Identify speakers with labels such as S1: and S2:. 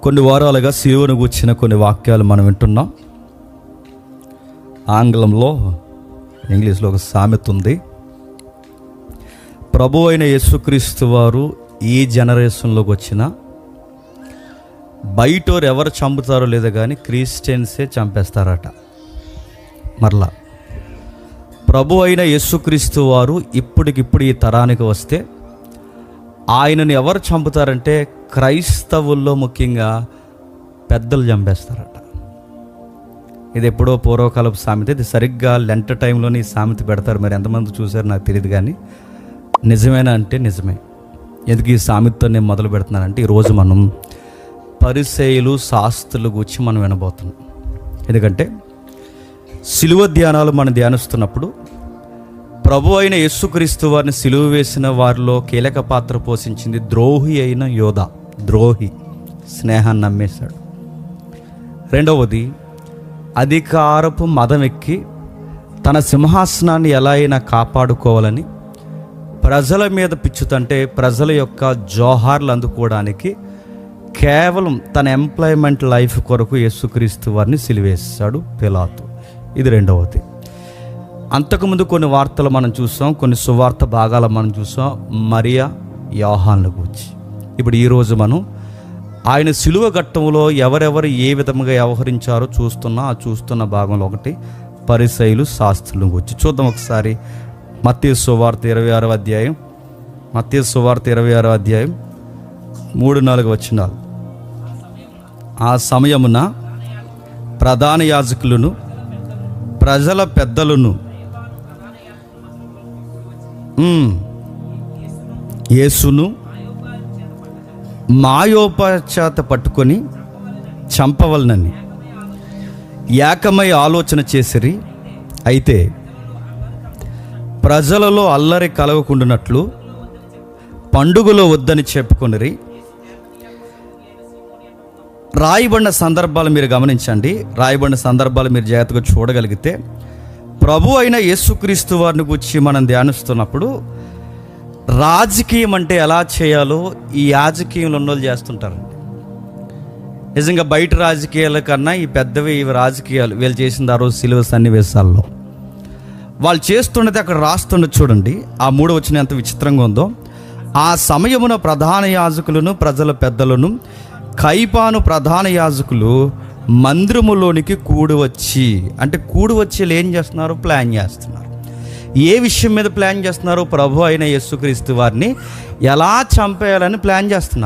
S1: కొన్ని వారాలుగా సిలువను గూర్చిన కొన్ని వాక్యాలు మనం వింటున్నాం. ఆంగ్లంలో, ఇంగ్లీష్లో ఒక సామెత ఉంది. ప్రభు అయిన యేసుక్రీస్తు వారు ఈ జనరేషన్లోకి వచ్చిన బయటోరు ఎవరు చంపుతారో లేదో కానీ క్రిస్టియన్సే చంపేస్తారట. మరలా ప్రభు అయిన యేసుక్రీస్తు వారు ఇప్పటికిప్పుడు ఈ తరానికి వస్తే ఆయనను ఎవరు చంపుతారంటే క్రైస్తవుల్లో ముఖ్యంగా పెద్దలు చంపేస్తారట. ఇది ఎప్పుడో పూర్వకాలపు సామెత. ఇది సరిగ్గా లెంట టైంలోనే ఈ సామెత పెడతారు. మరి ఎంతమంది చూసారో నాకు తెలియదు, కానీ నిజమేనా అంటే నిజమే. ఎందుకు ఈ సామెతతో నేను మొదలు పెడుతున్నానంటే ఈరోజు మనం పరిసయ్యులు శాస్త్రుల గురించి మనం వినబోతున్నాం. ఎందుకంటే సిలువ ధ్యానాలు మనం ధ్యానిస్తున్నప్పుడు ప్రభు అయిన యేసుక్రీస్తు వారిని సిలువ వేసిన వారిలో కీలక పాత్ర పోషించింది ద్రోహి అయిన యోధ. ద్రోహి స్నేహాన్ని నమ్మేశాడు. రెండవది, అధికారపు మదం ఎక్కి తన సింహాసనాన్ని ఎలా అయినా కాపాడుకోవాలని ప్రజల మీద పిచ్చుతంటే ప్రజల యొక్క జోహార్లు అందుకోవడానికి కేవలం తన ఎంప్లాయ్మెంట్ లైఫ్ కొరకు యేసుక్రీస్తు వారిని సిలువేశాడు పిలాతు. ఇది రెండవది. అంతకుముందు కొన్ని వార్తలు మనం చూసాం, కొన్ని సువార్త భాగాలు మనం చూసాం మరియా యోహాన్ల గురించి. ఇప్పుడు ఈరోజు మనం ఆయన సిలువ ఘట్టంలో ఎవరెవరు ఏ విధంగా వ్యవహరించారో చూస్తున్న భాగంలో ఒకటి పరిసయ్యులు శాస్త్రుల గురించి చూద్దాం. ఒకసారి మత్తయి సువార్త 26వ అధ్యాయం, మత్తయి సువార్త 26వ అధ్యాయం 3-4 వచనాలు. ఆ సమయమున ప్రధాన యాజకులను ప్రజల పెద్దలను యేసును మాయోపచేత పట్టుకొని చంపవలనని ఏకమై ఆలోచన చేసిరి. అయితే ప్రజలలో అల్లరి కలగకుండానట్లు పండుగలో వద్దని చెప్పుకొనిరి. రాయబడిన సందర్భాలు మీరు గమనించండి. రాయబడిన సందర్భాలు మీరు జాగ్రత్తగా చూడగలిగితే ప్రభు అయిన యేసుక్రీస్తు వారిని గురించి మనం ధ్యానిస్తున్నప్పుడు రాజకీయం అంటే ఎలా చేయాలో ఈ రాజకీయంలో ఉన్నోళ్ళు చేస్తుంటారండి. నిజంగా బయట రాజకీయాల కన్నా ఈ పెద్దవి ఇవి రాజకీయాలు వీళ్ళు చేసింది ఆ రోజు సిలువ సన్నివేశాల్లో. వాళ్ళు చేస్తున్నది అక్కడ రాస్తున్నది చూడండి. ఆ 3వ వచనం ఎంత విచిత్రంగా ఉందో. ఆ సమయమున ప్రధాన యాజకులను ప్రజల పెద్దలను కైపాను ప్రధాన యాజకులు మందిరములోనికి కూడి వచ్చి ఏం చేస్తున్నారు? ప్లాన్ చేస్తున్నారు. ఏ విషయం మీద ప్లాన్ చేస్తున్నారు? ప్రభు అయిన యేసుక్రీస్తు వారిని ఎలా చంపేయాలని ప్లాన్ చేస్తున్నారు.